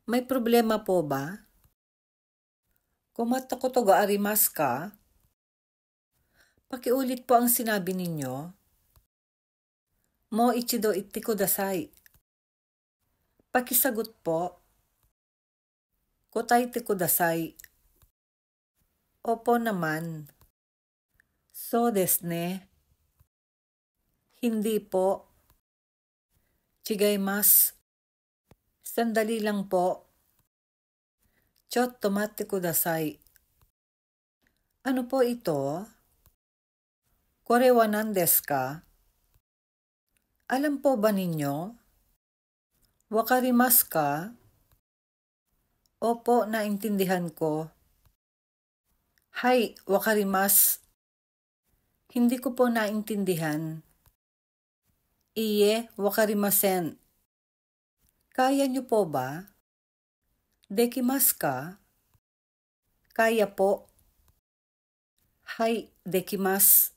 May problema po ba? Kumata ko to ga arimas ka? Pakiulit po ang sinabi ninyo. Mo ichido itti kudasai. Pakisagot po. Kotaite kudasai. Opo naman. So desu ne. Hindi po. Chigaimasu. Sandali lang po. Chotto matte kudasai. Ano po ito? Kore wa nan desu ka? Alam po ba ninyo? Wakarimasu ka? Opo, naintindihan ko. Hai, wakarimasu. Hindi ko po naintindihan. Iye, wakarimasen. Kaya niyo po ba? Dekimasu ka? Kaya po. Hai, dekimasu.